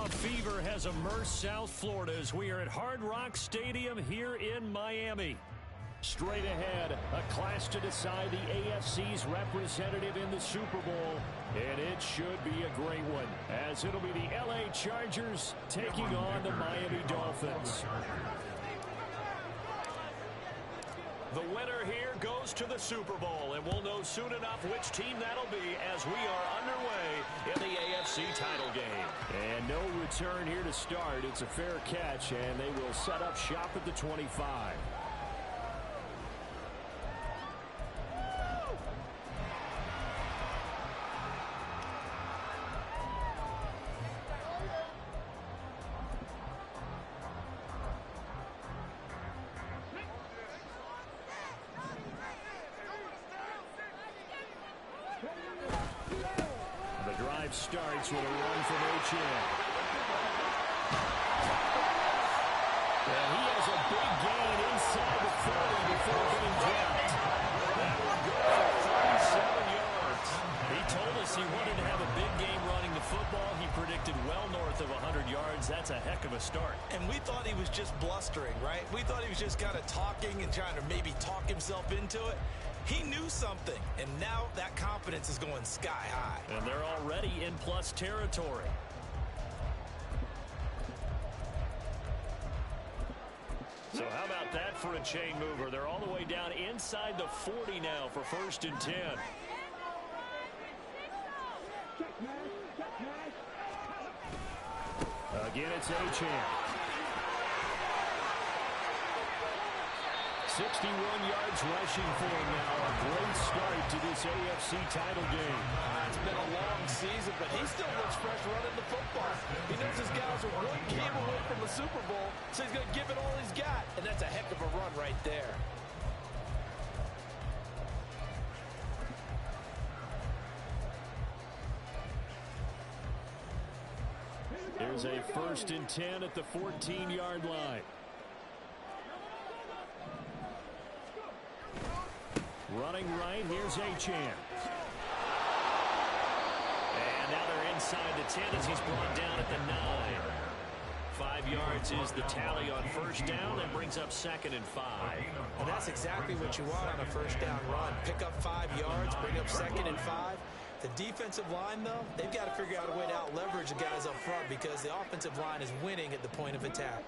Playoff fever has immersed South Florida as we are at Hard Rock Stadium here in Miami. Straight ahead, a clash to decide the AFC's representative in the Super Bowl, and it should be a great one, as it'll be the LA Chargers taking on the Miami Dolphins. The winner here goes to the Super Bowl, and we'll know soon enough which team that'll be as we are underway in the AFC title game. And no return here to start. It's a fair catch, and they will set up shop at the 25. Starts with a run from H.M. And he has a big gain inside the 30 before getting dropped. That will go for 37 yards. He told us he wanted to have a big game running the football. He predicted well north of 100 yards. That's a heck of a start. And we thought he was just blustering, right? We thought he was just kind of talking and trying to maybe talk himself into it. He knew something, and now that confidence is going sky high. And they're already in plus territory. So how about that for a chain mover? They're all the way down inside the 40 now for 1st and 10. Again, it's H.M. 61 yards rushing for him now. A great start to this AFC title game. It's been a long season, but he still looks fresh running the football. He knows his guys are one game away from the Super Bowl, so he's going to give it all he's got. And that's a heck of a run right there. Here's a 1st and 10 at the 14-yard line. Running right, here's H.M. And now they're inside the 10 as he's brought down at the 9. 5 yards is the tally on 1st down and brings up 2nd and 5. And that's exactly what you want on a 1st down run. Pick up 5 yards, bring up 2nd and 5. The defensive line, though, they've got to figure out a way to out-leverage the guys up front because the offensive line is winning at the point of attack.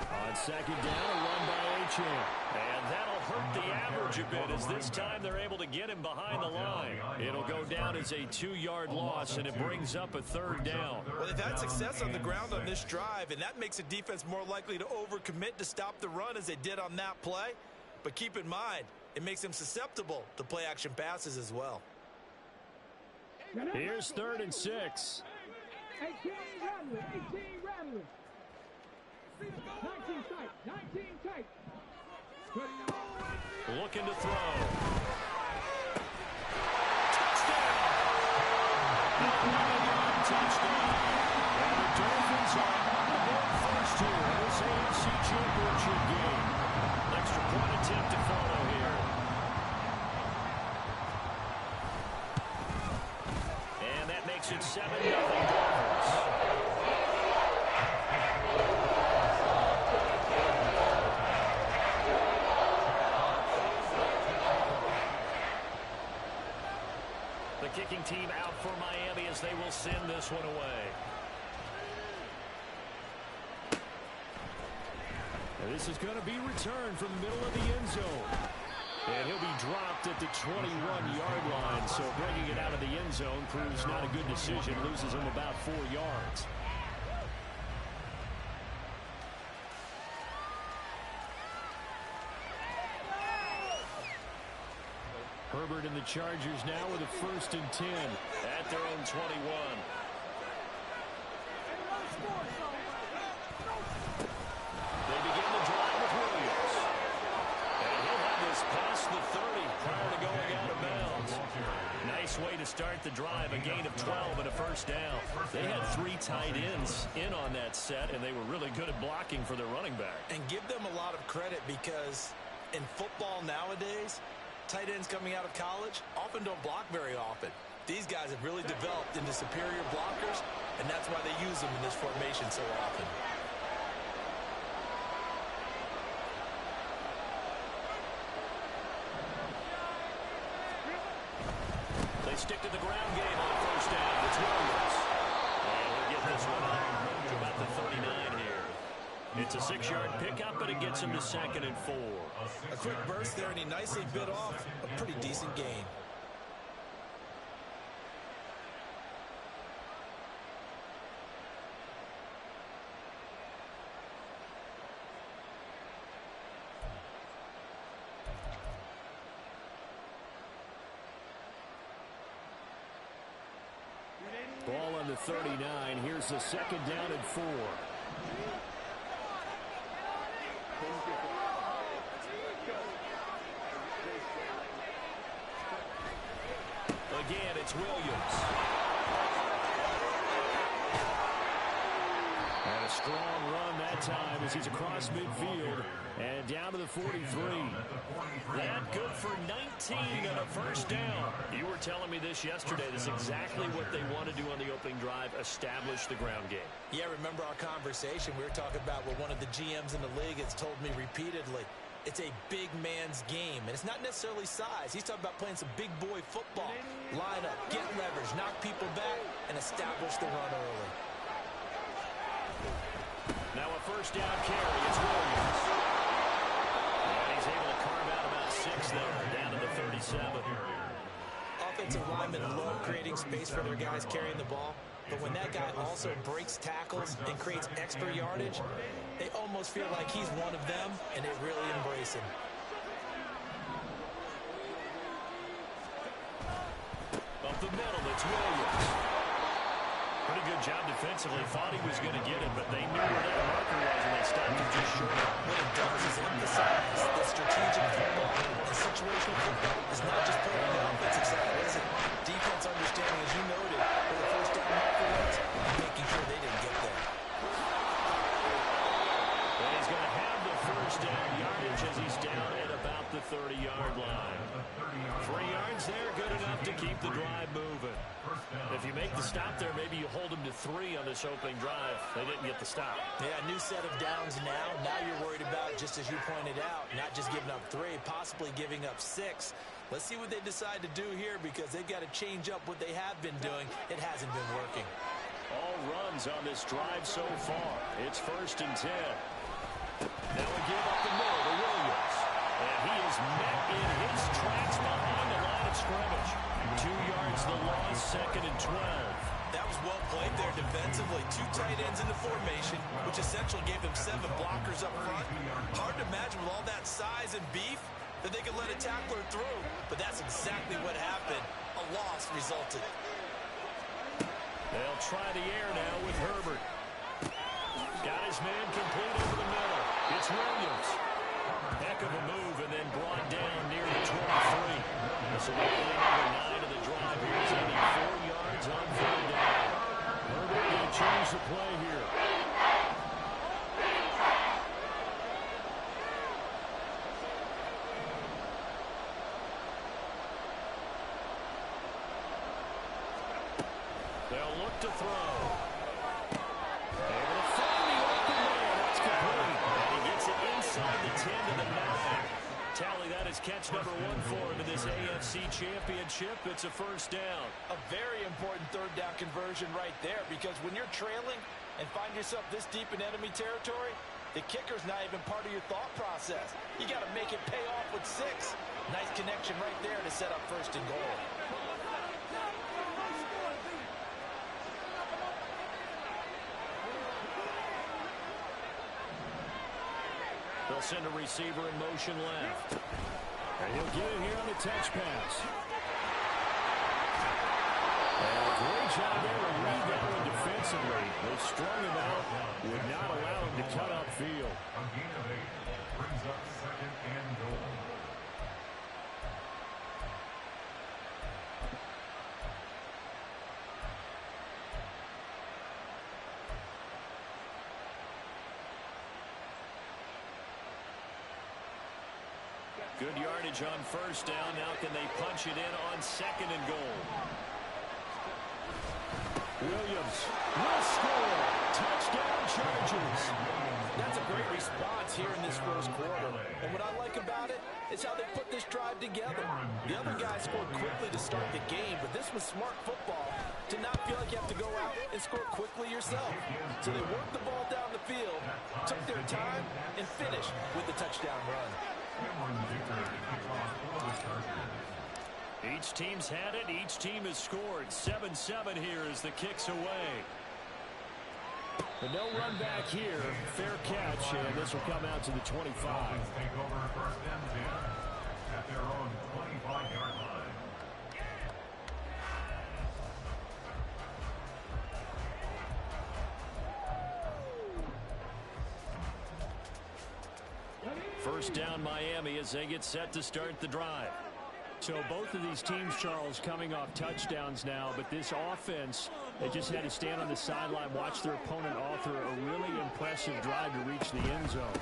On 2nd down, a run by H.M. And that'll hurt the average a bit as this time they're able to get him behind the line. It'll go down as a 2-yard loss, and it brings up a 3rd down. Well, they've had success on the ground on this drive, and that makes the defense more likely to overcommit to stop the run as they did on that play. But keep in mind, it makes them susceptible to play-action passes as well. Here's 3rd and 6. 18 Rattler. 19 tight. 19 tight. Looking to throw. Touchdown. And the Dolphins are on the board first here in this AFC Championship game. Extra point attempt to follow here. And that makes it 7-0 Dolphins. The kicking team out for Miami as they will send this one away. And this is going to be returned from the middle of the end zone. And he'll be dropped at the 21-yard line. So bringing it out of the end zone proves not a good decision. Loses him about 4 yards. Herbert and the Chargers now with a 1st and 10 at their own 21. They begin the drive with Williams. And he'll have this past the 30 prior to going out of bounds. Nice way to start the drive, a gain of 12 and a 1st down. They had 3 tight ends in on that set, and they were really good at blocking for their running back. And give them a lot of credit because in football nowadays, tight ends coming out of college often don't block very often. These guys have really developed into superior blockers, and that's why they use them in this formation so often. They stick to the ground game on first down. It's Williams. And we'll get this one up to about the 39 here. It's a 6-yard pickup, but it gets him to 2nd and 4. A quick burst there, and he nicely bit off a pretty decent gain. Ball on the 39. Here's the 2nd down and 4. Again, it's Williams. And a strong run that time as he's across midfield and down to the 43. That good for 19 on a first down. You were telling me this yesterday. This is exactly what they want to do on the opening drive, establish the ground game. Yeah, remember our conversation? We were talking about what one of the GMs in the league has told me repeatedly. It's a big man's game, and it's not necessarily size. He's talking about playing some big boy football. Line up, get leverage, knock people back, and establish the run early. Now a first down carry. It's Williams. And he's able to carve out about 6 there, down to the 37. Offensive linemen love creating space for their guys carrying the ball, but when that guy also breaks tackles and creates extra yardage, they almost feel like he's one of them, and they really embrace him. Up the middle, it's Williams. Pretty good job defensively. Thought he was going to get it, but they knew where that marker was, and they stopped him just short. What it does is emphasize that strategic football and situational football is not just playing on the offensive side, is it? Defense understanding, as you noted, where the first down marker was, and making sure they didn't get there. And he's going to have the first down yardage as he's down at about the 30-yard line. 3 yards there, good enough to keep the drive moving. If you make the stop there, maybe you hold them to 3 on this opening drive. They didn't get the stop. Yeah, new set of downs now. Now you're worried about, just as you pointed out, not just giving up 3, possibly giving up 6. Let's see what they decide to do here, because they've got to change up what they have been doing. It hasn't been working. All runs on this drive so far. It's 1st and 10. Now we give up the middle to Williams. And he is met in his tracks behind the line of scrimmage. 2 yards the loss, 2nd and 12. That was well played there defensively. 2 tight ends in the formation, which essentially gave them 7 blockers up front. Hard to imagine with all that size and beef that they could let a tackler through, but that's exactly what happened. A loss resulted. They'll try the air now with Herbert. Got his man complete over the middle. It's Williams. Heck of a move, and then brought down near the 23. So only number 9 of the drive here is only 4 yards on 3rd down. Herbert going to change the play here. They'll look to throw. Able to find the open man. That's complete. And he gets it inside the 10 to the 9. Tally, that is catch number 1 for him in this AFC Championship. It's a first down. A very important 3rd down conversion right there, because when you're trailing and find yourself this deep in enemy territory, the kicker's not even part of your thought process. You got to make it pay off with 6. Nice connection right there to set up 1st and goal. They'll send a receiver in motion left. And he'll get it here on the touch pass. And a great job there to read that one defensively. They strung him out, would not allow him to cut upfield. A gain of 8 brings up 2nd and goal. Good yardage on first down. Now can they punch it in on 2nd and goal? Williams will score. Touchdown, Chargers. That's a great response here in this first quarter. And what I like about it is how they put this drive together. The other guy scored quickly to start the game, but this was smart football to not feel like you have to go out and score quickly yourself. So they worked the ball down the field, took their time, and finished with the touchdown run. Each team's had it. Each team has scored. 7-7 here as the kick's away. But no run back here. Fair catch, and this will come out to the 25. Take over first and 10 at their own 25-yard line. First down, Miami, as they get set to start the drive. So both of these teams, Charles, coming off touchdowns now, but this offense, they just had to stand on the sideline, watch their opponent author a really impressive drive to reach the end zone.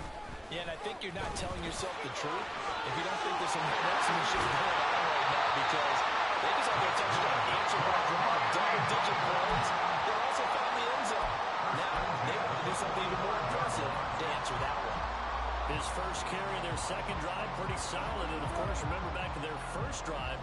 Yeah, and I think you're not telling yourself the truth if you don't think there's some marksmanship going on right now, because they just had their touchdown answered by a drive of double-digit points. They also found the end zone. Now, they want to do something even more impressive to answer that one. His first carry, their second drive, pretty solid. And, of course, remember back to their first drive,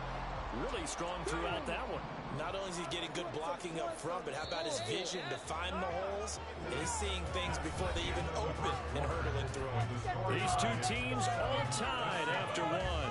really strong throughout that one. Not only is he getting good blocking up front, but how about his vision to find the holes? And he's seeing things before they even open and hurdling through them. These two teams all tied after one.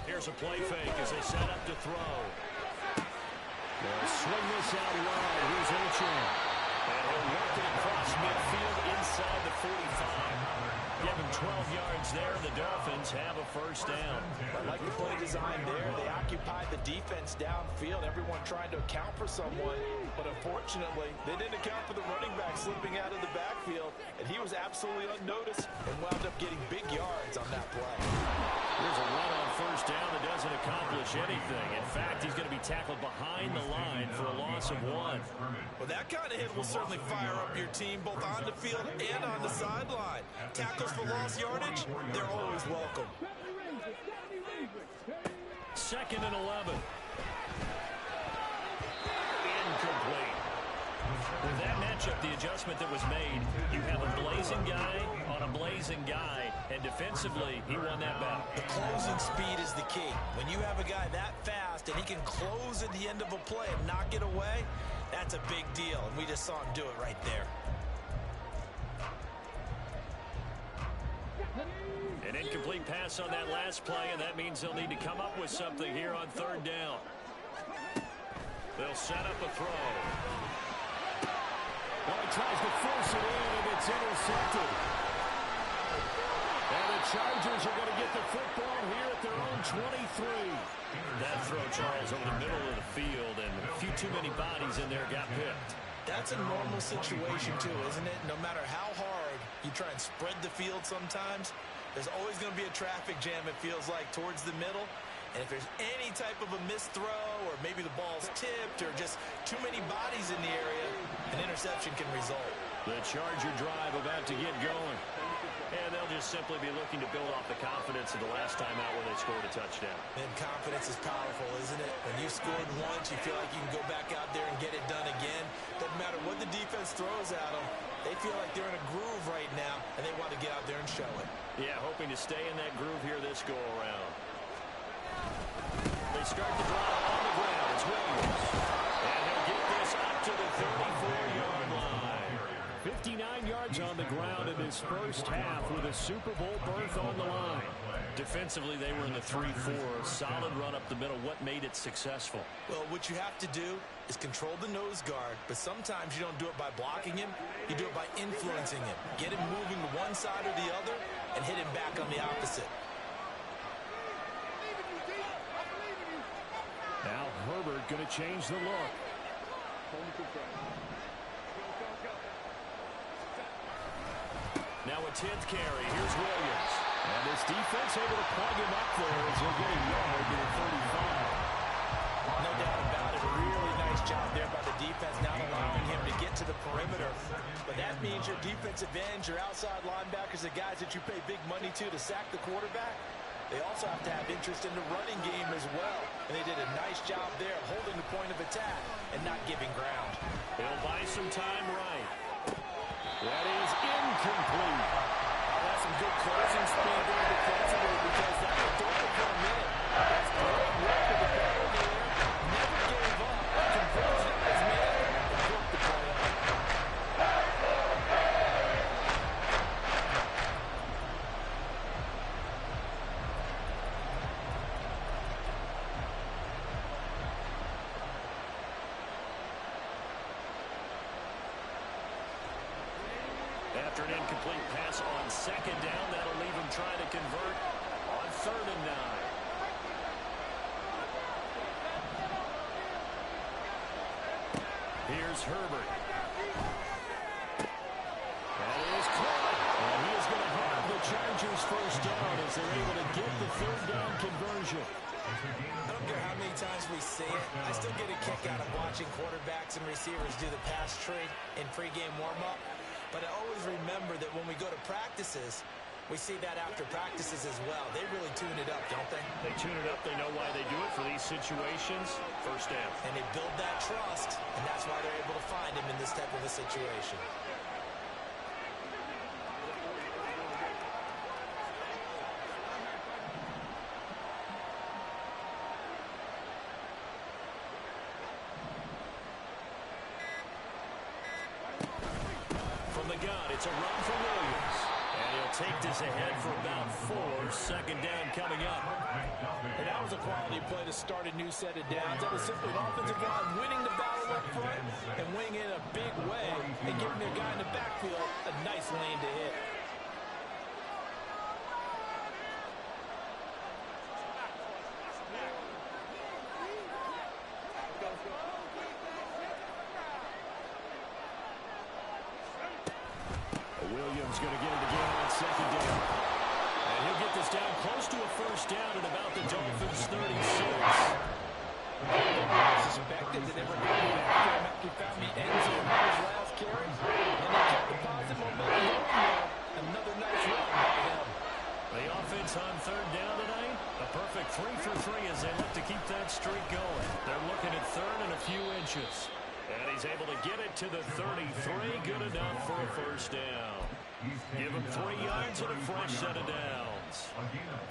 Here's a play fake as they set up to throw. They'll swing this out wide. Here's Ochan. And he'll work it across midfield inside the 45. Give him 12 yards there. The Dolphins have a first down. I like the play design there. They occupied the defense downfield. Everyone trying to account for someone. But unfortunately, they didn't account for the running back slipping out of the backfield. And he was absolutely unnoticed and wound up getting big yards on that play. Here's a run on first down that doesn't accomplish anything. In fact, he's going to be tackled behind the line for a loss of 1. Well, that kind of hit will certainly fire up your team both on the field and on the sideline. Tackles for lost yardage, they're always welcome. Second and 11. Incomplete. With that matchup, the adjustment that was made, you have a blazing guy on a blazing guy, and defensively, he won that battle. The closing speed is the key. When you have a guy that fast and he can close at the end of a play and knock it away, that's a big deal, and we just saw him do it right there. An incomplete pass on that last play, and that means they'll need to come up with something here on third down. They'll set up a throw. Well, he tries to force it in, and it's intercepted. And the Chargers are going to get the football here at their own 23. That throw, Charles, over the middle of the field, and a few too many bodies in there got picked. That's a normal situation, too, isn't it? No matter how hard you try and spread the field sometimes, there's always going to be a traffic jam, it feels like, towards the middle. And if there's any type of a missed throw, or maybe the ball's tipped, or just too many bodies in the area, an interception can result. The Charger drive about to get going. And they'll just simply be looking to build off the confidence of the last time out where they scored a touchdown. And confidence is powerful, isn't it? When you scored once, you feel like you can go back out there and get it done again. Doesn't matter what the defense throws at them. They feel like they're in a groove right now, and they want to get out there and show it. Yeah, hoping to stay in that groove here this go-around. They start the drive on the ground. It's Williams. And he'll get this up to the 34-yard line. 59 yards on the ground in his first half with a Super Bowl berth on the line. Defensively, they were in the 3-4. Solid run up the middle. What made it successful? Well, what you have to do is control the nose guard, but sometimes you don't do it by blocking him. You do it by influencing him. Get him moving to one side or the other and hit him back on the opposite. Now Herbert going to change the look. Now a 10th carry. Here's Williams. And this defense able to plug him up there as he use your defensive ends, your outside linebackers, the guys that you pay big money to sack the quarterback, they also have to have interest in the running game as well. And they did a nice job there holding the point of attack and not giving ground. He'll buy some time right. That is incomplete. That's some good closing speed there defensively because that was dark for a minute. That's great work with the ball in the air. Never gave up. Conversion of his man and broke the play up. After an incomplete pass on second down, that'll leave him trying to convert on 3rd and 9. Here's Herbert. That is caught. And he is going to have the Chargers first down as they're able to get the 3rd down conversion. I don't care how many times we say it, I still get a kick out of watching quarterbacks and receivers do the pass tree in pregame warm-up. But I always remember that when we go to practices, we see that after practices as well. They really tune it up, don't they? They tune it up. They know why they do it for these situations. First down. And they build that trust, and that's why they're able to find him in this type of a situation. From the gun, it's a run for Williams. And he'll take this ahead for about 4. Second down coming up. And that was a quality play to start a new set of downs. That was simply an offensive line winning the battle up front and winning in a big way and giving their guy in the backfield a nice lane to hit. Williams going to get it again on 2nd down. And he'll get this down close to a first down at about the Dolphins' 36. Suspected that they were going to be after he found the end zone on his last carry. And they kept the positive momentum going there. Another nice run by him. The offense on 3rd down tonight. A perfect 3 for 3 as they look to keep that streak going. They're looking at 3rd and a few inches. And he's able to get it to the 33. Good enough for a first down. Give him 3 yards and a fresh set of downs.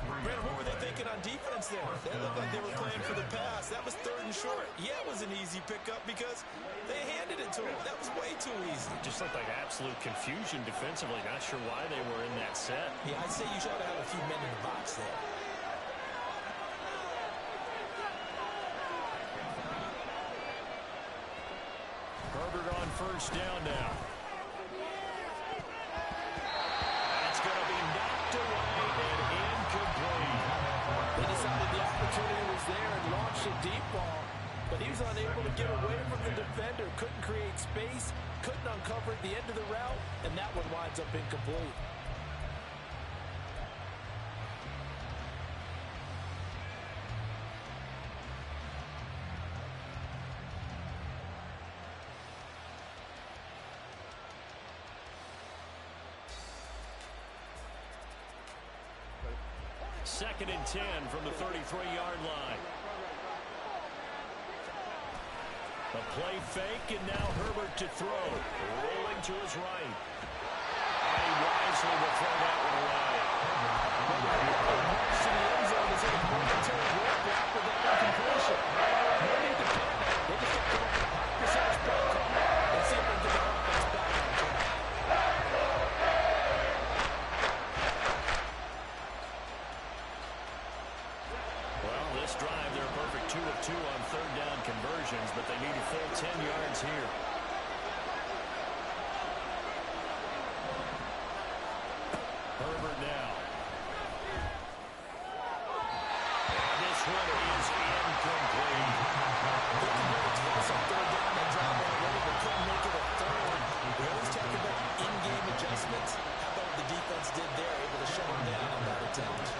Brad, what were they thinking on defense there? They looked like they were playing for the pass. That was 3rd and short. Yeah, it was an easy pickup because they handed it to him. That was way too easy. Just looked like absolute confusion defensively. Not sure why they were in that set. Yeah, I'd say you should have had a few men in the box there. Herbert on first down now. That's going to be knocked away and incomplete. They decided the opportunity was there and launched a deep ball, but he was unable to get away from the defender, couldn't create space, couldn't uncover at the end of the route, and that one winds up incomplete. Second and 10 from the 33-yard line. A play fake, and now Herbert to throw. Rolling to his right. And he wisely will throw that one away. March to the end zone is a momentary roadblock with that incompletion. No need to panic. They just have to come up with a high percentage play call and see if they can get their offense back on track. Well, this drive, they're a perfect 2 of 2 on 3rd down conversions, but they need a full 10 yards here. Herbert now. And this one is incomplete. Twice on 3rd down, that drive already, but couldn't make it a 3rd. We always talk about in-game adjustments. How about what the defense did there, able to shut them down on that attempt.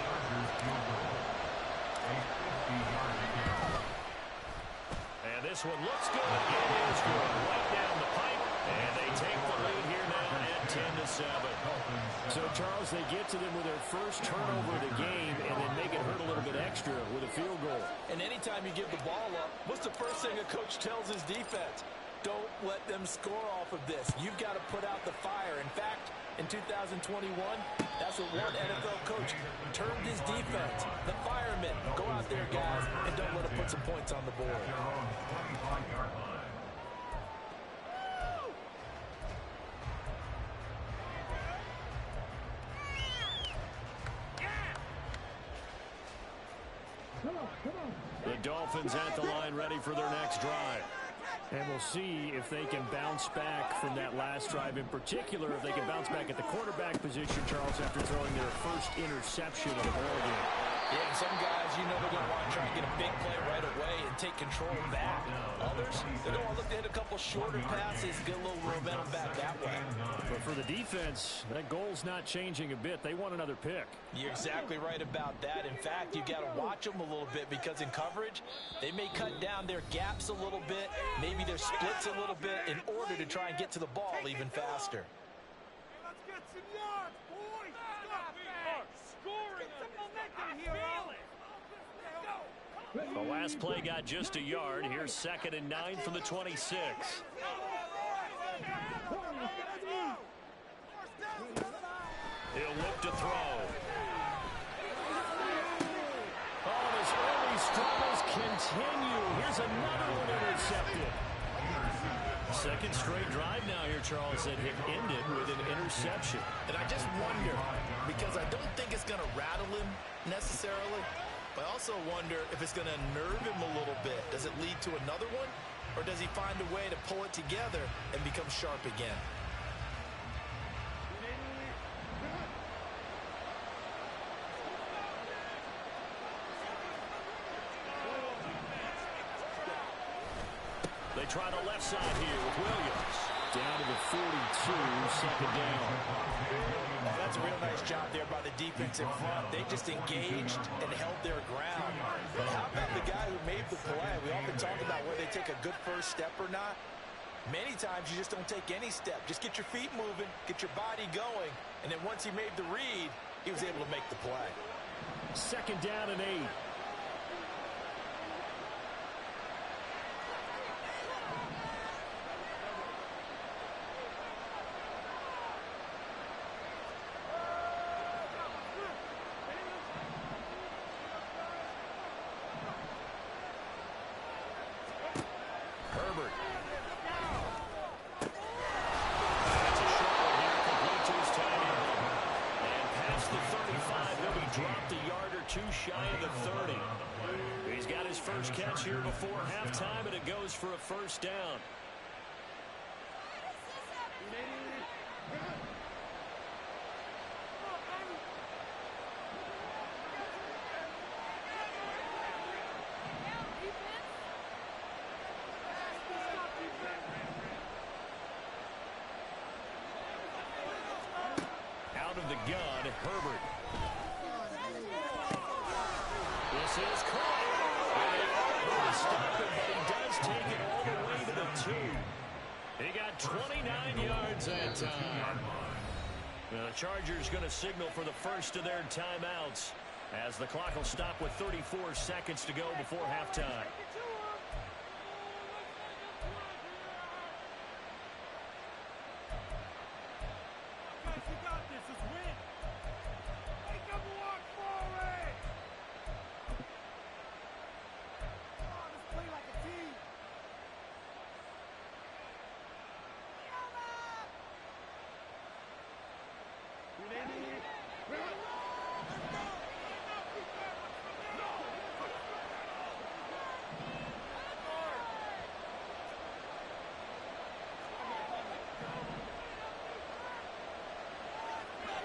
And this one looks good. It is good. Right down the pipe. And they take the lead here now at So, Charles, they get to them with their first turnover of the game and then make it hurt a little bit extra with a field goal. And anytime you give the ball up, what's the first thing a coach tells his defense? Don't let them score off of this. You've got to put out the fire. In fact, in 2021, that's what one NFL coach termed his defense. The firemen. Go out there, guys, and don't let them put some points on the board. The Dolphins at the line ready for their next drive. And we'll see if they can bounce back from that last drive. In particular, if they can bounce back at the quarterback position, Charles, after throwing their first interception of the ball game. Yeah, some guys, you know, they're going to want to try and get a big play right away and take control back. Others, they're going to want to look to hit a couple shorter passes, get a little momentum back that way. But for the defense, that goal's not changing a bit. They want another pick. You're exactly right about that. In fact, you've got to watch them a little bit because in coverage, they may cut down their gaps a little bit, maybe their splits a little bit in order to try and get to the ball even faster. Let's get some yards, boys. Scoring. Get some momentum here, The last play got just a yard. Here's 2nd and 9 from the 26. He'll look to throw. Oh, his early struggles continue. Here's another one intercepted. Second straight drive now here, Charles, that have ended with an interception. And I just wonder, because I don't think it's going to rattle him necessarily, but I also wonder if it's going to nerve him a little bit. Does it lead to another one? Or does he find a way to pull it together and become sharp again? They try the left side here with Williams. Down to the 42, 2nd down. That's a real nice job there by the defense in front. They just engaged and held their ground. But how about the guy who made the play? We often talk about whether they take a good first step or not. Many times you just don't take any step. Just get your feet moving, get your body going, and then once he made the read, he was able to make the play. 2nd down and 8. Shy of the 30. He's got his first catch here before halftime, and it goes for a first down. Out of the gun, Herbert. This is caught. Stop it, but he does take it all the way to the 2. He got 29 yards that time. The Chargers going to signal for the first of their timeouts as the clock will stop with 34 seconds to go before halftime.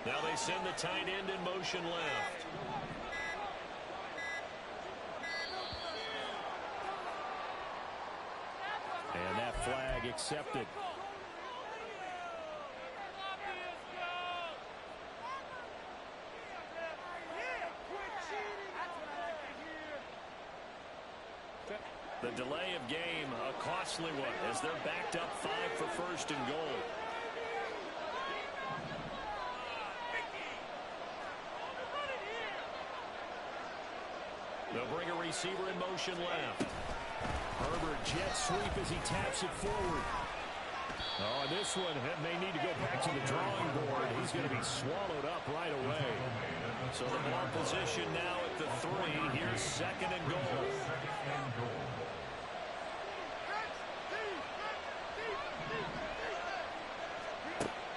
Now they send the tight end in motion left. And that flag accepted. The delay of game, a costly one, as they're backed up 5 for first and goal. bring a receiver in motion left. Herbert jet sweep as he taps it forward. Oh, and this one may need to go back to the drawing board. He's going to be swallowed up right away. So the ball position now at the 3. Here's second and goal.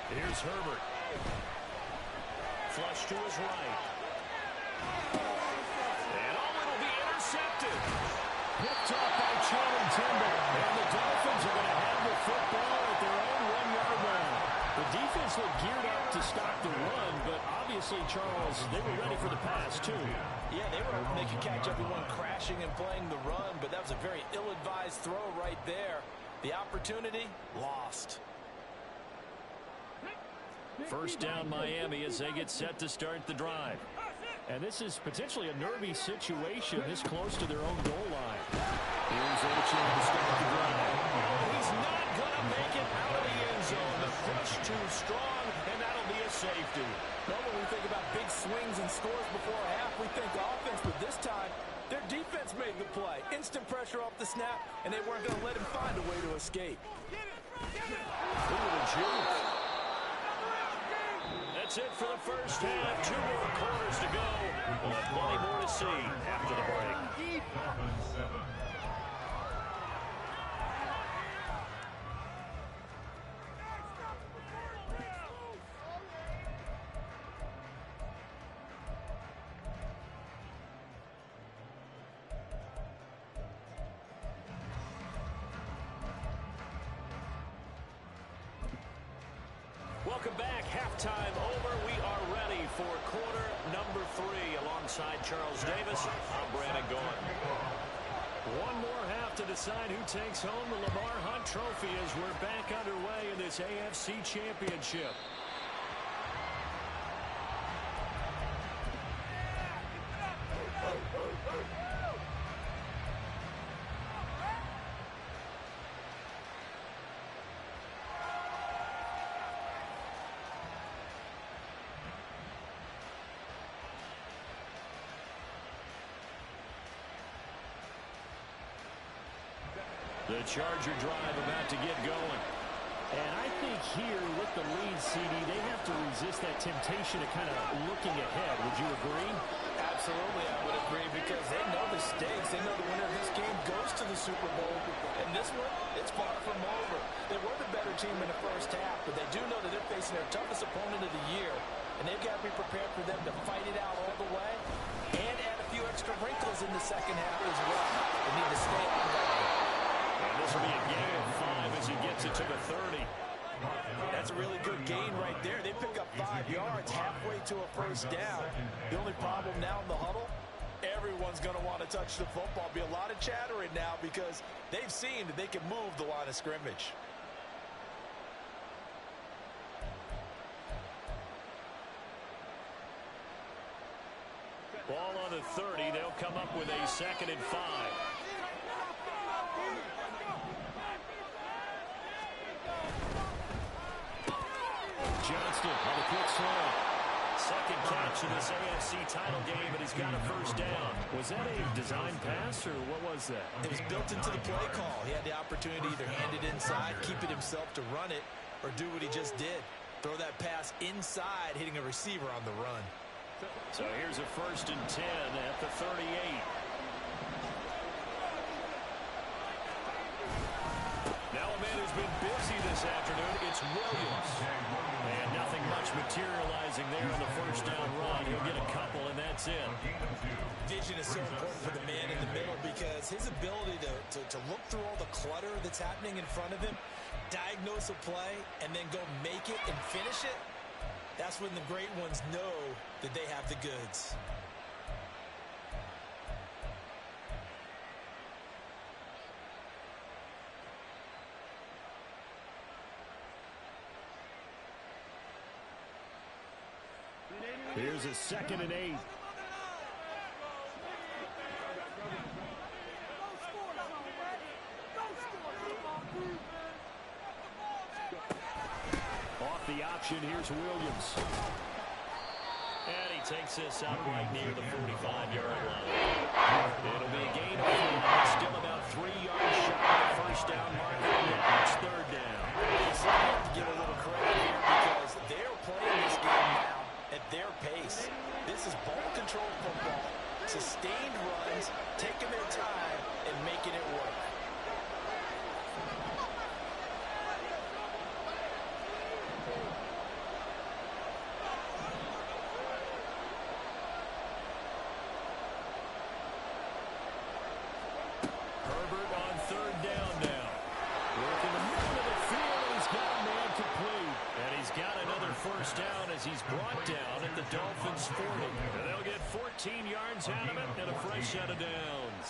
Here's Herbert. Flush to his right. And it'll be intercepted. Picked off by Channing Tindall. And the Dolphins are going to have the football at their own 1-yard line. The defense looked geared up to stop the run, but obviously, Charles, they were ready for the pass, too. Yeah, they were hoping they could catch everyone crashing and playing the run, but that was a very ill-advised throw right there. The opportunity, lost. First down, Miami, as they get set to start the drive. And this is potentially a nervy situation this close to their own goal line. Here's H.M. to start the drive. Oh, he's not going to make it out of the end zone. The push too strong, and that'll be a safety. Normally we think about big swings and scores before a half. We think offense, but this time their defense made the play. Instant pressure off the snap, and they weren't going to let him find a way to escape. Look at the juke. That's it for the first half. 2 more quarters to go. We'll have plenty more to see after the break. Welcome back. Halftime over. We are ready for quarter number 3. Alongside Charles Davis, I'm Brandon Gaughan. One more half to decide who takes home the Lamar Hunt Trophy as we're back underway in this AFC Championship. The Charger drive about to get going. And I think here with the lead, CD, they have to resist that temptation of kind of looking ahead. Would you agree? Absolutely, I would agree, because they know the stakes. They know the winner of this game goes to the Super Bowl. And this one, it's far from over. They were the better team in the first half, but they do know that they're facing their toughest opponent of the year. And they've got to be prepared for them to fight it out all the way and add a few extra wrinkles in the second half as well. They need to stay on guard. And this will be a gain of 5 as he gets it to the 30. That's a really good gain right there. They pick up 5 yards halfway to a first down. The only problem now in the huddle, everyone's going to want to touch the football. Be a lot of chattering now because they've seen that they can move the line of scrimmage. Ball on the 30. They'll come up with a 2nd and 5. Johnston on the quick slant. Second catch in this AFC title game, and he's got a first down. Was that a design pass, or what was that? It was built into the play call. He had the opportunity to either hand it inside, keep it himself to run it, or do what he just did. Throw that pass inside, hitting a receiver on the run. So here's a 1st and 10 at the 38. Now a man who's been busy this afternoon, it's Williams. And nothing much materializing there on the first down run. He'll get a couple, and that's it. Vision is so important for the man in the middle because his ability to look through all the clutter that's happening in front of him, diagnose a play, and then go make it and finish it, that's when the great ones know that they have the goods. Here's a 2nd and 8. Off the option, here's Williams. And he takes this up right near the 45-yard line. It'll be a gain of 4. Still about 3 yards shy of the first down marker. Now it's third down. So I have to give a little credit here because they're playing this game now at their pace. This is ball control football, sustained runs, taking their time, and making it work. Herbert on third down now. Working the middle of the field. He's got a man complete. And he's got another first down as he's brought down at the Dolphins' 40. And they'll get 14 yards out of it and a fresh set of downs.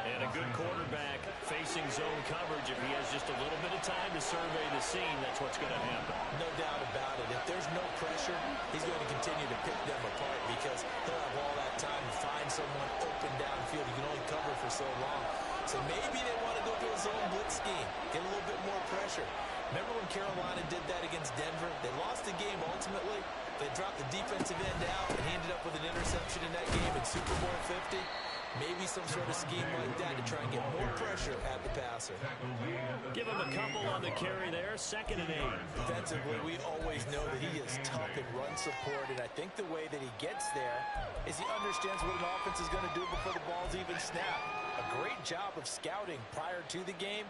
And a good quarterback facing zone coverage. If he has just a little bit of time to survey the scene, that's what's going to happen. No doubt about it. If there's no pressure, he's going to continue to pick them apart because he'll have all that time to find someone open downfield. You can only cover for so long. So maybe they want to go to a zone blitz scheme, get a little bit more pressure. Remember when Carolina did that against Denver? They lost the game ultimately. They dropped the defensive end out, and he ended up with an interception in that game in Super Bowl 50. Maybe some sort of scheme like that to try and get more pressure at the passer. Give him a couple on the carry there, 2nd and 8. Defensively, we always know that he is tough in run support, and I think the way that he gets there is he understands what an offense is going to do before the ball's even snapped. A great job of scouting prior to the game,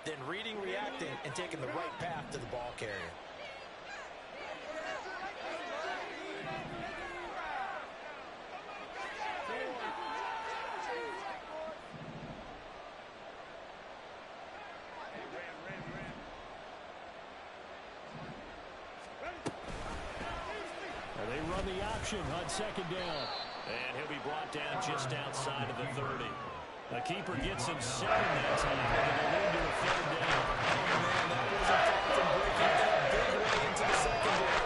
then reading, reacting, and taking the right path to the ball carrier. They run the option on 2nd down. And he'll be brought down just outside of the 30. The keeper gets him 7 that time. And they'll lead to a 3rd down. Oh, man, that wasn't far from breaking in a big way into the secondary.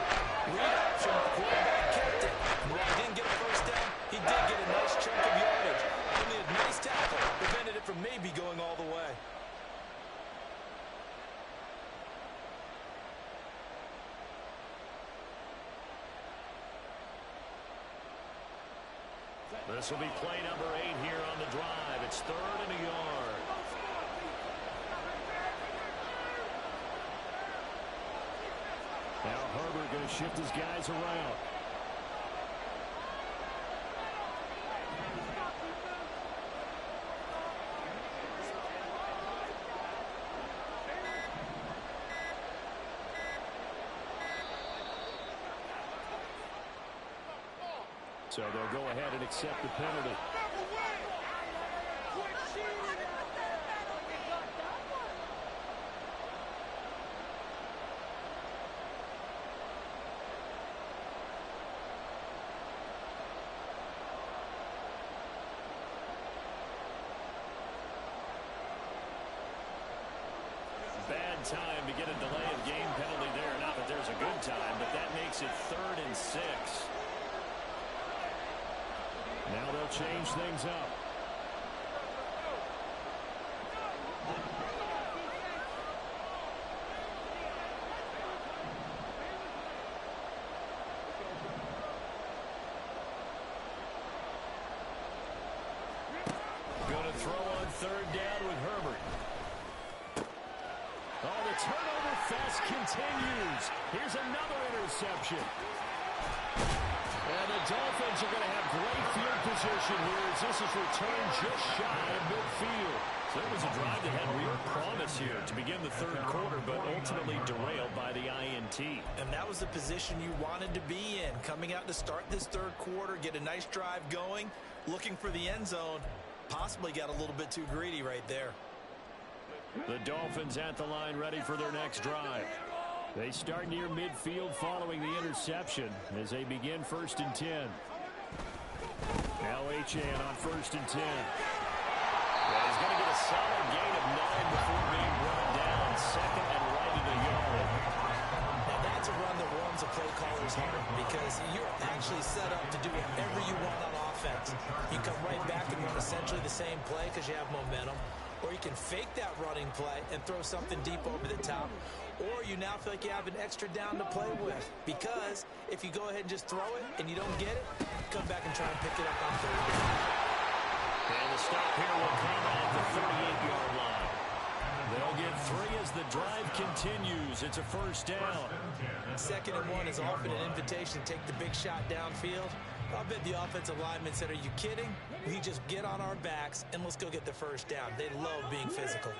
Read option, the quarterback kept it. And while he didn't get a first down, he did get a nice chunk of yardage. Only a nice tackle prevented it from maybe going all the way. This will be play number 8 here on the drive. It's 3rd and a yard. Now Herbert going to shift his guys around. So they'll go ahead and accept the penalty. Bad time to get a delay of game penalty there. Not that there's a good time, but that makes it 3rd and 6. Now they'll change things up. Going to throw on 3rd down with Herbert. Oh, the turnover fest continues. Here's another interception. And the Dolphins are going to have great field position here as this is returned just shy of midfield. So it was a drive that had real promise here to begin the 3rd quarter, but ultimately derailed by the INT. And that was the position you wanted to be in. Coming out to start this 3rd quarter, get a nice drive going, looking for the end zone. Possibly got a little bit too greedy right there. The Dolphins at the line ready for their next drive. They start near midfield following the interception as they begin 1st and 10. Now Achane on 1st and 10. Well, he's going to get a solid gain of 9 before being brought down. 2nd and right at the yard. Now that's a run that warms a play caller's heart because you're actually set up to do whatever you want on offense. You come right back and run essentially the same play because you have momentum. Or you can fake that running play and throw something deep over the top. Or you now feel like you have an extra down to play with. Because if you go ahead and just throw it and you don't get it, come back and try and pick it up on third down. And the stop here will come at the 38-yard line. They'll get 3 as the drive continues. It's a first down. 2nd and 1 is often an invitation to take the big shot downfield. I'll bet the offensive lineman said, are you kidding? We just get on our backs and let's go get the first down. They love being physical.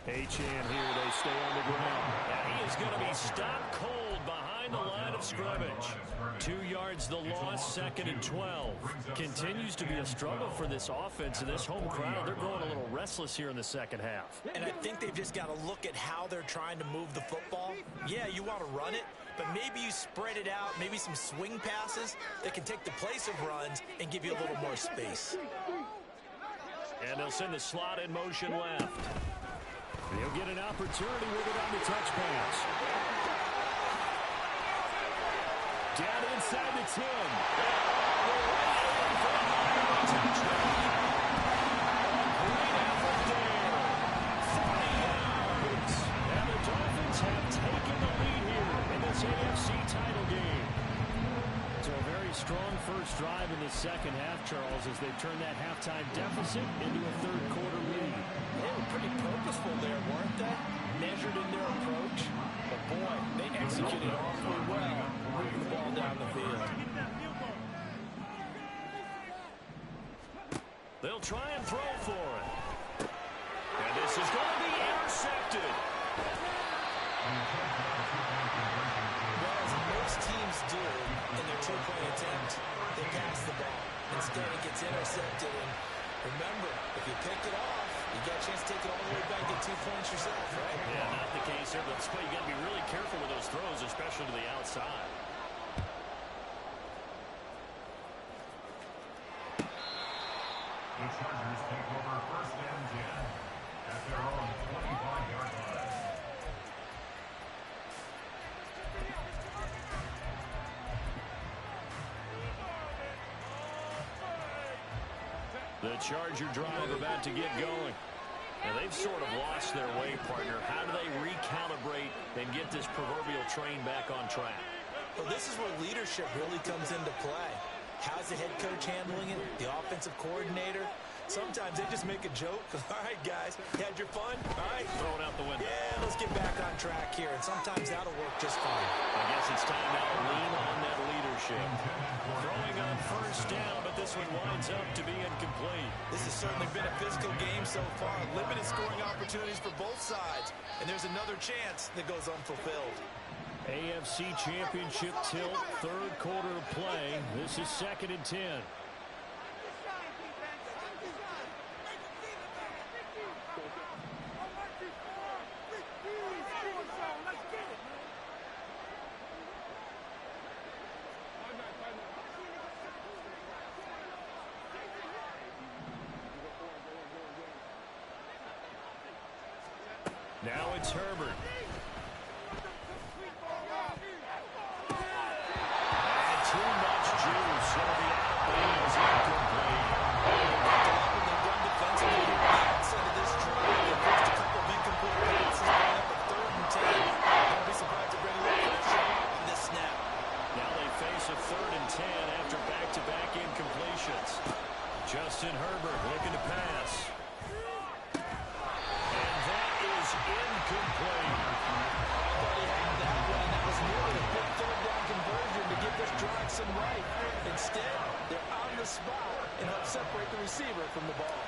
Achane here, they stay on the ground. And he is going to be stopped cold behind the line of scrimmage. 2 yards the loss, 2nd and 12. Continues to be a struggle for this offense and this home crowd. They're growing a little restless here in the second half. And I think they've just got to look at how they're trying to move the football. Yeah, you want to run it, but maybe you spread it out, maybe some swing passes that can take the place of runs and give you a little more space. And they'll send the slot in motion left. He'll get an opportunity with it on the touch pass. Down inside the 10. Touchdown. Great effort there. 40 yards. And the Dolphins have taken the lead here in this AFC title game. So a very strong first drive in the second half, Charles, as they turn that halftime deficit into a third-quarter lead. They were pretty purposeful there, weren't they? Measured in their approach. But boy, they executed awfully well, moving the ball down the field. They'll try and throw for it. And this is going to be intercepted. Well, as most teams do in their two-point attempt, they pass the ball. Instead, it gets intercepted. And remember, if you pick it off, you got a chance to take it all the way back and get 2 points yourself, right? Yeah, not the case here. But you got to be really careful with those throws, especially to the outside. The Chargers take over 1st and 10 at their own 25-yard line. The Charger drive about to get going. And they've sort of lost their way, partner. How do they recalibrate and get this proverbial train back on track? Well, this is where leadership really comes into play. How's the head coach handling it? The offensive coordinator? Sometimes they just make a joke. All right, guys, you had your fun? All right. Throw it out the window. Yeah, let's get back on track here. And sometimes that'll work just fine. I guess it's time now to lean on that leadership. Throwing on first down, but this one winds up to be incomplete. This has certainly been a physical game so far. Limited scoring opportunities for both sides. And there's another chance that goes unfulfilled. AFC Championship tilt, third quarter of play. This is 2nd and 10. Now it's Herbert. And too much juice. It'll be out of bounds. Incomplete. They've done defensively here on the outside of this drive. They forced a couple of incomplete passes, bringing up a 3rd and 10. Don't be surprised to bring a little pressure on this snap. Now they face a 3rd and 10 after back-to-back incompletions. Justin Herbert looking to pass. And that is incomplete. I thought he had that one, and that was nearly a big 3rd down conversion to give this drive some life. Instead, they're on the spot and help separate the receiver from the ball.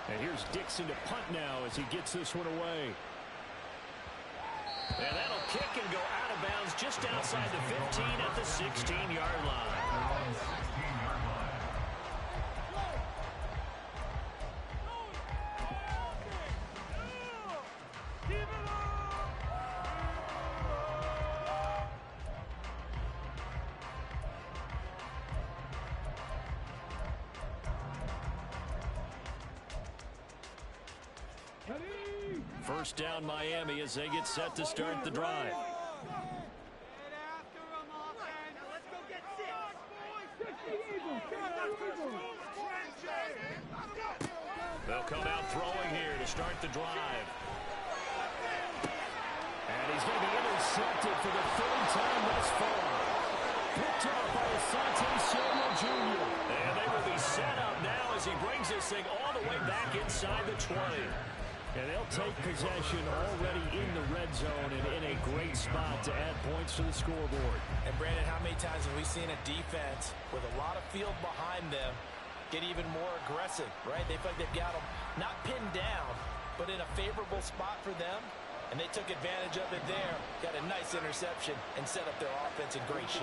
And here's Dixon to punt now as he gets this one away. And that'll kick and go out of bounds just outside the 15 at the 16-yard line. Ready? First down Miami as they get set to start the drive. They'll come out throwing here to start the drive. And he's going to be intercepted for the third time thus far. Picked up by Asante Samuel Jr. And they will be set up now as he brings this thing all the way back inside the 20. And they'll take possession already in the red zone and in a great spot to add points to the scoreboard. And Brandon, how many times have we seen a defense with a lot of field behind them get even more aggressive, right? They feel like they've got them not pinned down, but in a favorable spot for them. And they took advantage of it there. Got a nice interception and set up their offense in great shape.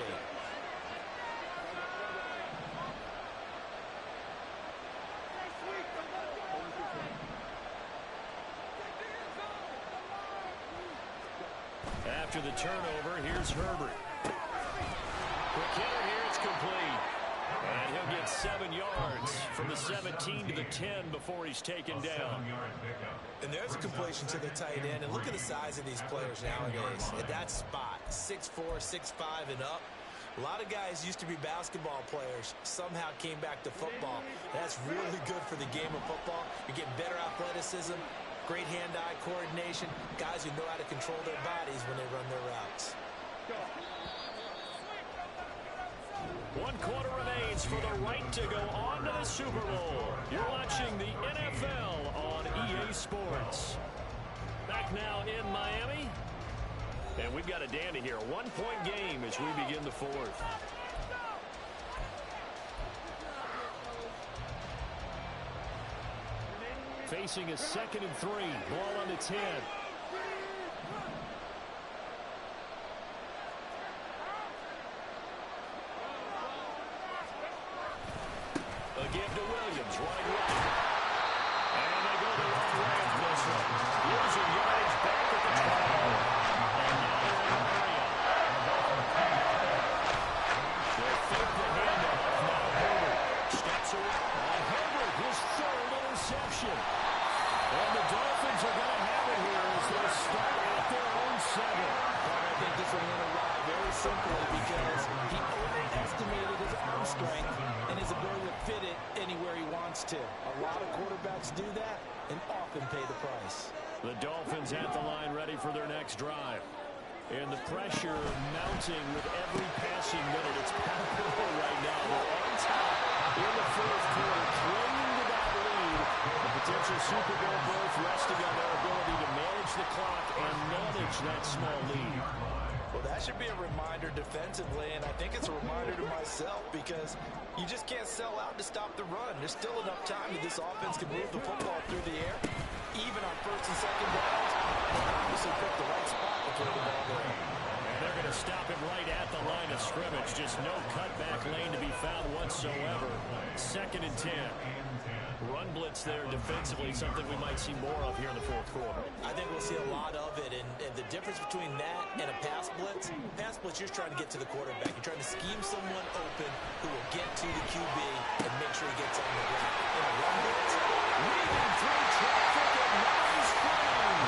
After the turnover, here's Herbert. Quick hitter here, it's complete. And he'll get 7 yards from the 17 to the 10 before he's taken down. And there's a completion to the tight end. And look at the size of these players nowadays. At that spot, 6'4", 6'5", and up. A lot of guys used to be basketball players, somehow came back to football. That's really good for the game of football. You're getting better athleticism, great hand-eye coordination, guys who know how to control their bodies when they run their routes. 1 quarter remains for the right to go on to the Super Bowl. You're watching the NFL on EA Sports. Back now in Miami. And we've got a dandy here. 1-point game as we begin the fourth. Facing a 2nd and 3. Ball on the 10. A give to Williams, wide right. And they go the wrong way with this one. Losing yards back at the 12. And now they're in the area. They'll fake the handoff. Now Herbert steps away. And Herbert, his 3rd interception. And the Dolphins are going to have it here as they start at their own 7. I think this one went awry very simply because he overestimated his arm strength and his ability to fit it anywhere he wants to. A lot of quarterbacks do that and often pay the price. The Dolphins at the line ready for their next drive. And the pressure mounting with every passing minute. It's palpable right now. They're on top in the fourth quarter, clinging to that lead. The potential Super Bowl berth resting on their ability to manage the clock and manage that small lead. Well, that should be a reminder defensively, and I think it's a reminder to myself because you just can't sell out to stop the run. There's still enough time that this offense can move the football through the air, even on 1st and 2nd downs. Obviously picked the right spot to throw the ball there. And they're going to stop him right at the line of scrimmage. Just no cutback lane to be found whatsoever. 2nd and 10. Run blitz there defensively, something we might see more of here in the fourth quarter. I think we'll see a lot of it, and the difference between that and a pass blitz, you're just trying to get to the quarterback. You're trying to scheme someone open who will get to the QB and make sure he gets on the ground. In a run blitz, weaving through traffic and now he's flying.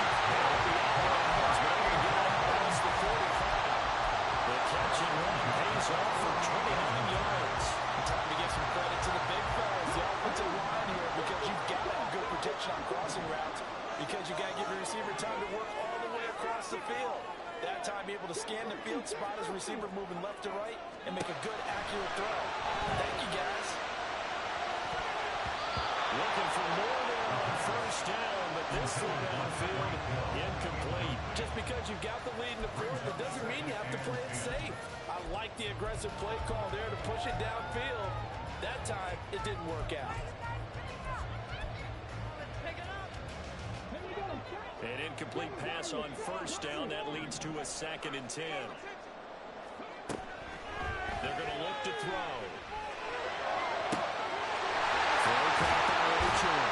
The catch and run pays off for 29 yards. Time to give some credit to the big fellas, the offensive line here, because you've got to have good protection on crossing routes, because you got to give your receiver time to work all the way across the field. That time, be able to scan the field, spot his receiver moving left to right, and make a good, accurate throw. Thank you, guys. Looking for more there on 1st down, but this throw downfield incomplete. Just because you've got the lead in the fourth, it doesn't mean you have to play it safe. I like the aggressive play call there to push it downfield. That time, it didn't work out. An incomplete pass on 1st down. That leads to a 2nd and 10. They're going to look to throw. Throw caught by Ochoa.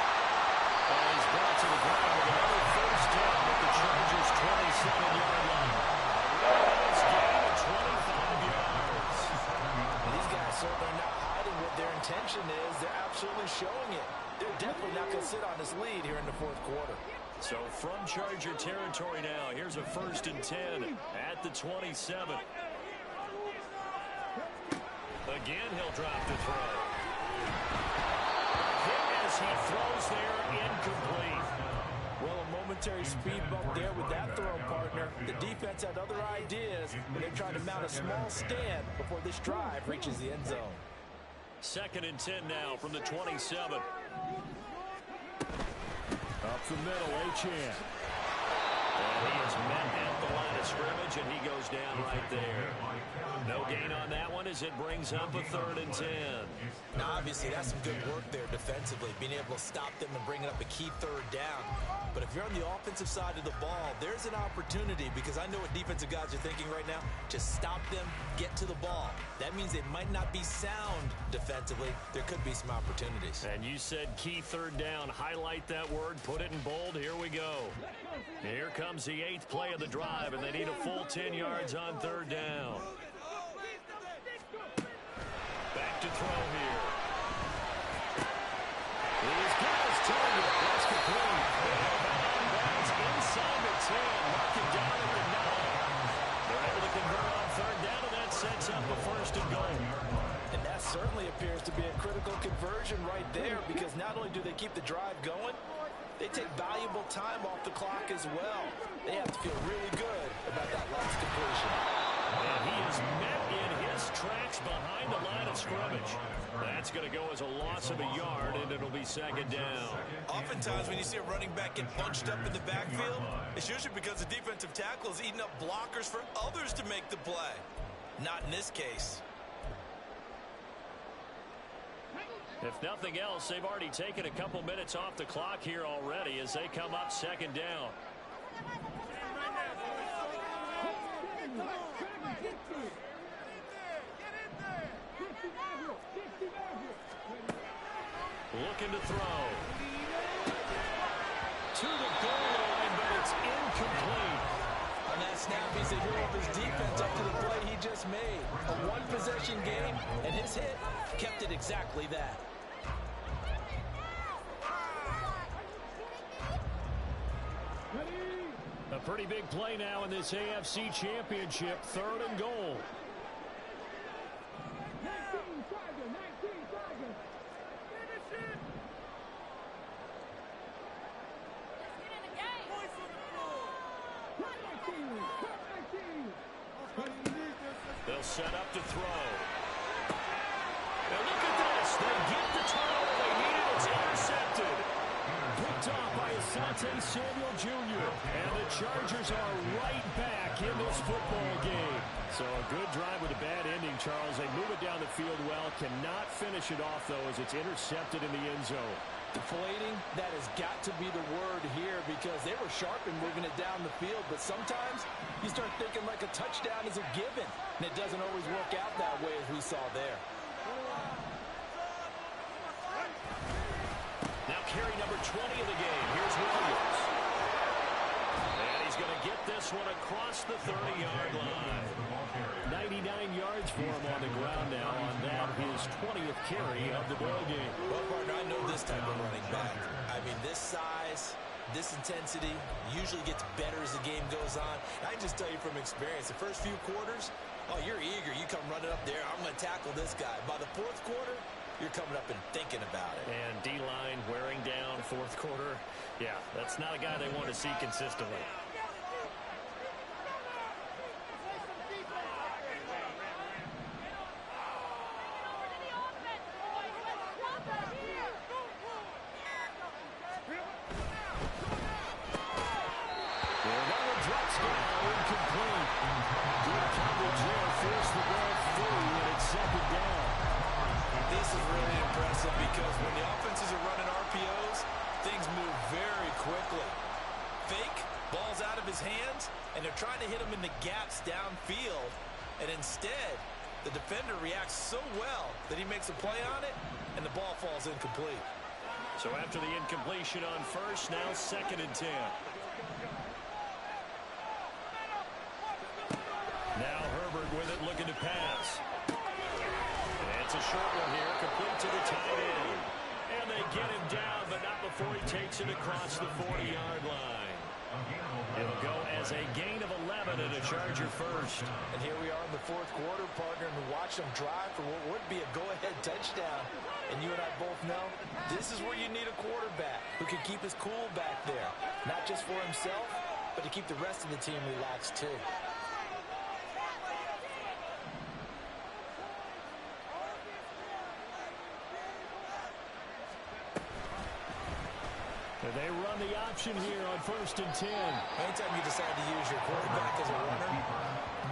And he's brought to the ground with another 1st down at the Chargers' 27-yard line. A really nice gain of 25 yards. These guys certainly are not hiding what their intention is. They're absolutely showing it. They're definitely not going to sit on this lead here in the fourth quarter. So from Charger territory now, here's a 1st and 10 at the 27. Again, he'll drop the throw. Hit as he throws there, incomplete. Well, a momentary speed bump there with that throw, partner. The defense had other ideas, but they're trying to mount a small stand before this drive reaches the end zone. 2nd and 10 now from the 27. Up the middle, Achane. And he is met at the line of scrimmage, and he goes down right there. No gain on that one as it brings up a 3rd and 10. Now, obviously, that's some good work there defensively, being able to stop them and bringing up a key 3rd down. But if you're on the offensive side of the ball, there's an opportunity, because I know what defensive guys are thinking right now. Just stop them, get to the ball. That means they might not be sound defensively. There could be some opportunities. And you said key 3rd down. Highlight that word, put it in bold. Here we go. Here comes the 8th play of the drive, and they need a full 10 yards on 3rd down. Back to throw here. He's got his target. That's complete. Bounds inside the 10. Mark it down at the 9. They're able to convert on 3rd down, and that sets up a 1st and goal. And that certainly appears to be a critical conversion right there, because not only do they keep the drive going, they take valuable time off the clock as well. They have to feel really good about that last completion. And he is met in his tracks behind the line of scrimmage. That's going to go as a loss of a yard, and it'll be 2nd down. Oftentimes when you see a running back get bunched up in the backfield, it's usually because the defensive tackle is eating up blockers for others to make the play. Not in this case. If nothing else, they've already taken a couple minutes off the clock here already as they come up 2nd down. Looking to throw. To the goal line, but it's incomplete. On that snap, he's a hero of his defense up to the play he just made. A one-possession game, and his hit kept it exactly that. A pretty big play now in this AFC Championship. 3rd and goal. 19 Tiger, 19 Tiger. Finish it! Let's get in the game. Voice on the floor! Cut 19, cut 19. They'll set up to throw. And look at this. They get the turnover they needed. It's intercepted. Picked off by Asante Samuel Jr. And the Chargers are right back in this football game. So a good drive with a bad ending, Charles. They move it down the field well. Cannot finish it off, though, as it's intercepted in the end zone. Deflating, that has got to be the word here, because they were sharp in moving it down the field, but sometimes you start thinking like a touchdown is a given, and it doesn't always work out that way, as we saw there. Now carry number 20 of the game. Here's Williams. And he's going to get this one across the 30-yard line. 99 yards for him on the ground now on that, his 20th carry of the ball game. Well, partner, I know this type of running back. I mean, this size, this intensity usually gets better as the game goes on. And I can just tell you from experience, the first few quarters, oh, you're eager. You come running up there, I'm going to tackle this guy. By the 4th quarter, you're coming up and thinking about it. And D-line wearing down 4th quarter. Yeah, that's not a guy they want to see consistently. This is really impressive, because when the offenses are running RPOs, things move very quickly. Fake, ball's out of his hands, and they're trying to hit him in the gaps downfield. And instead, the defender reacts so well that he makes a play on it, and the ball falls incomplete. So after the incompletion on 1st, now 2nd and 10. Now Herbert with it, looking to pass. And it's a short one here, complete to the tight end. And and they get him down, but not before he takes it across the 40-yard line. It'll go as a gain of 11 and a Charger first. And here we are in the fourth quarter, partner, and we watch them drive for what would be a go-ahead touchdown. And you and I both know this is where you need a quarterback who can keep his cool back there, not just for himself, but to keep the rest of the team relaxed too. They run the option here on 1st and 10. Anytime you decide to use your quarterback as a runner,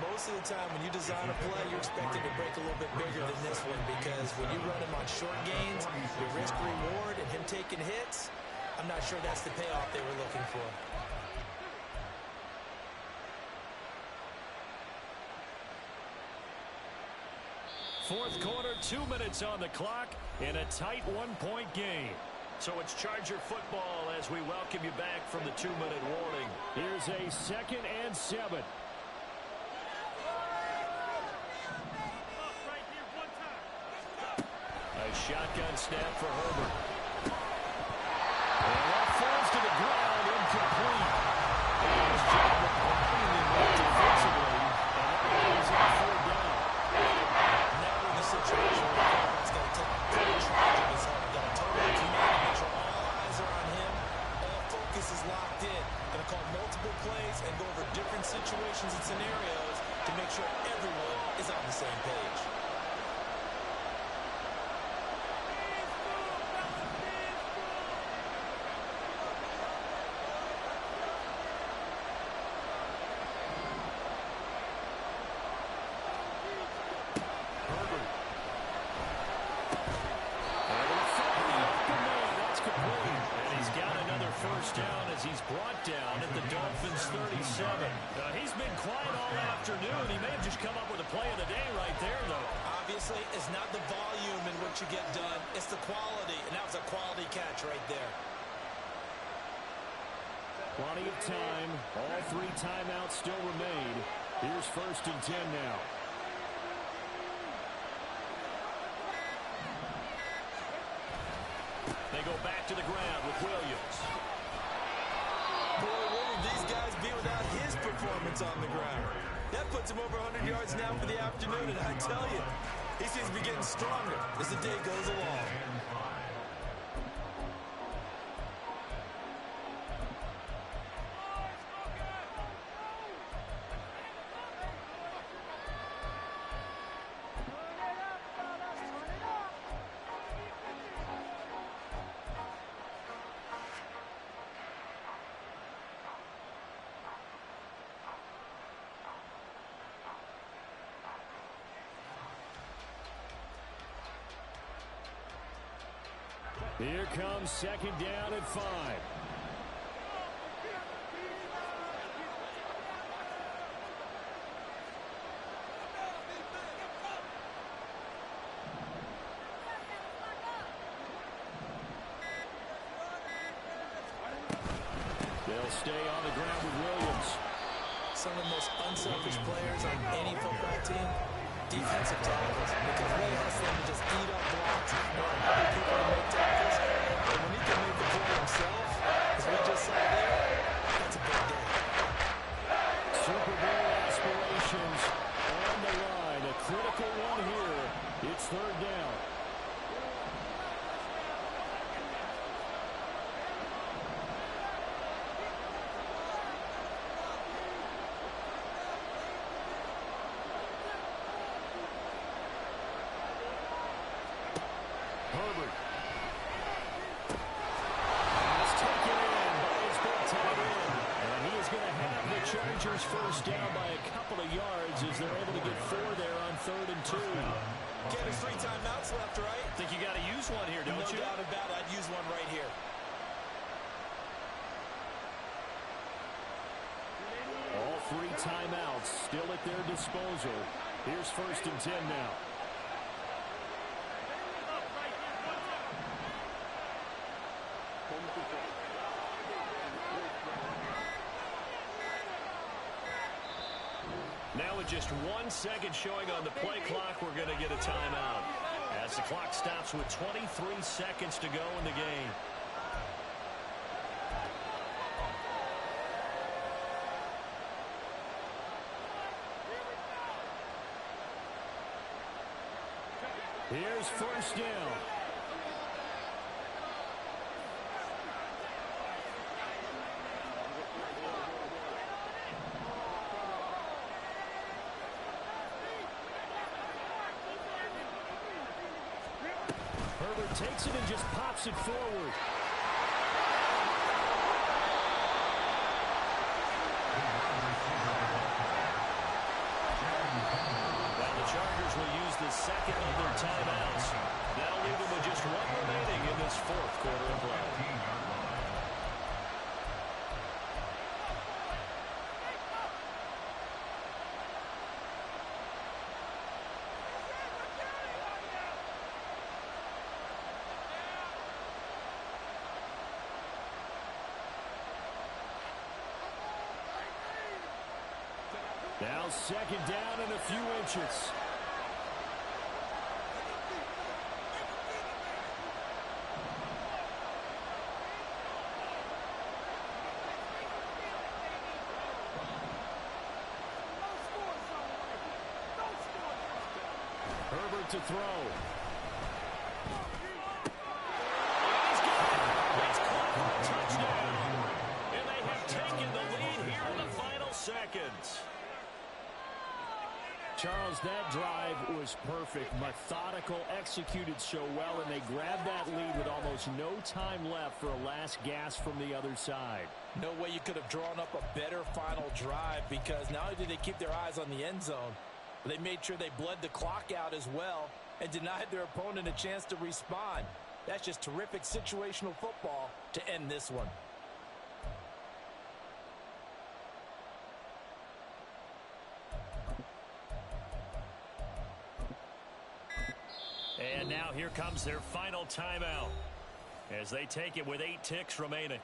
most of the time when you design a play, you're expected to break a little bit bigger than this one, because when you run him on short gains, your risk-reward and him taking hits, I'm not sure that's the payoff they were looking for. Fourth quarter, 2 minutes on the clock in a tight one-point game. So it's Charger football as we welcome you back from the 2-minute warning. Here's a 2nd and 7. A shotgun snap for Herbert. And that falls to the ground, incomplete. His job of blocking him defensively, and that is on 4th down. Now in the situation where it's going to take full charge of his own, got a total command, make sure all eyes are on him, all focus is locked in. Going to call multiple plays and go over different situations and scenarios to make sure everyone is on the same page. Down as he's brought down at the Dolphins 37. He's been quiet all afternoon. He may have just come up with a play of the day right there, though. Obviously, it's not the volume in what you get done. It's the quality, and that was a quality catch right there. Plenty of time. All 3 timeouts still remain. Here's 1st and 10 now. They go back to the ground with Williams. Boy, where would these guys be without his performance on the ground? That puts him over 100 yards now for the afternoon, and I tell you, he seems to be getting stronger as the day goes along. Here comes 2nd down and 5. They'll stay on the ground with Williams. Some of the most unselfish players on any football team, defensive tackles, because he has them to just eat up blocks and other people to make tackles. And when he can make the play himself, as we just saw there, that's a big day. Super Bowl aspirations on the line. A critical one here. It's 3rd down. Herbert. It's taken in by his big tight end. And he is going to have the Chargers first down by a couple of yards as they're able to get 4 there on 3rd and 2. Get his 3 timeouts left, right? Think you got to use one here, don't you? No doubt about it. I'd use one right here. All 3 timeouts still at their disposal. Here's 1st and 10 now. Now with just 1 second showing on the play clock, we're going to get a timeout. As the clock stops with 23 seconds to go in the game. Here's first down. Herbert takes it and just pops it forward. Well, the Chargers will use the second of their timeouts. That'll leave them with just one remaining in this fourth quarter of play. Now second down and a few inches. Herbert to throw. He's got it. It's caught for a touchdown. And they have taken the lead here in the final seconds. Charles, that drive was perfect. Methodical, executed so well, and they grabbed that lead with almost no time left for a last gasp from the other side. No way you could have drawn up a better final drive, because not only did they keep their eyes on the end zone, but they made sure they bled the clock out as well and denied their opponent a chance to respond. That's just terrific situational football to end this one. And now here comes their final timeout as they take it with 8 ticks remaining.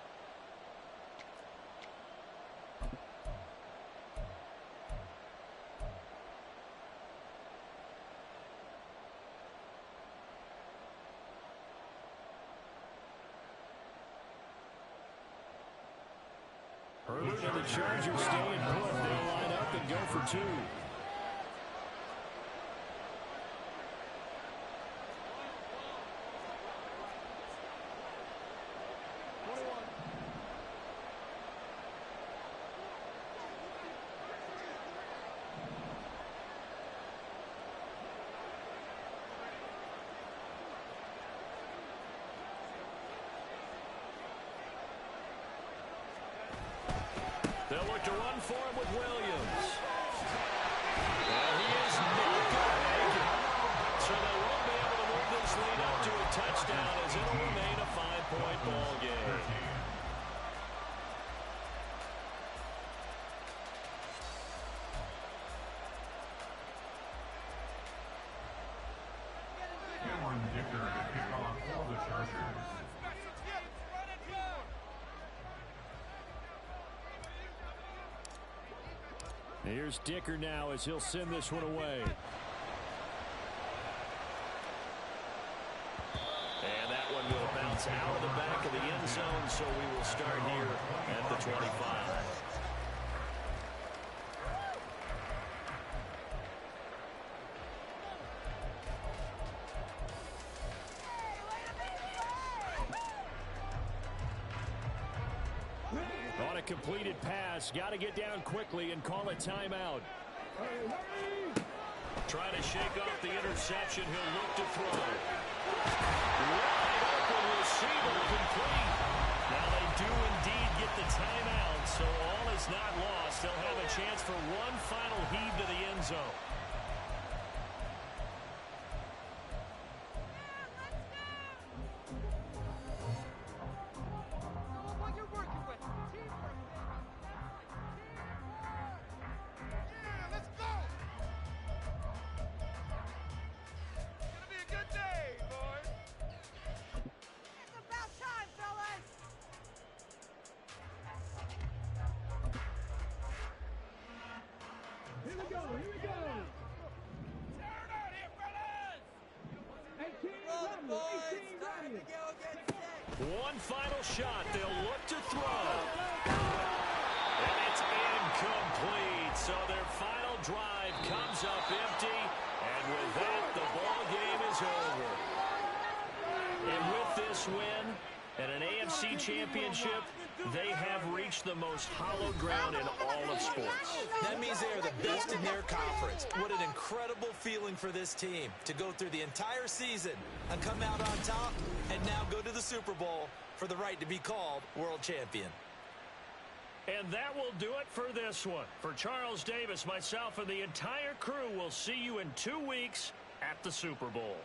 Herbert and the Chargers stay in put. They'll line up and go for 2. They'll look to run for him with Williams. Well, he is not going to make it. So they won't be able to move this lead up to a touchdown as it'll remain a 5-point ball game. Cameron Dicker to kick off for the Chargers. Here's Dicker now as he'll send this one away. And that one will bounce out of the back of the end zone, so we will start here at the 25. On a completed pass, got to get down quickly and call a timeout. Trying to shake off the interception. He'll look to throw. Wide open receiver complete. Now they do indeed get the timeout, so all is not lost. They'll have a chance for one final heave to the end zone. Here we go, here we go. final shot. They'll look to throw. And it's incomplete. So their final drive comes up empty. And with that, the ball game is over. And with this win and an AFC championship, they have reached the most hallowed ground in all of sports. That means they are the best in their conference. What an incredible feeling for this team to go through the entire season and come out on top and now go to the Super Bowl for the right to be called world champion. And that will do it for this one. For Charles Davis, myself, and the entire crew, we'll see you in 2 weeks at the Super Bowl.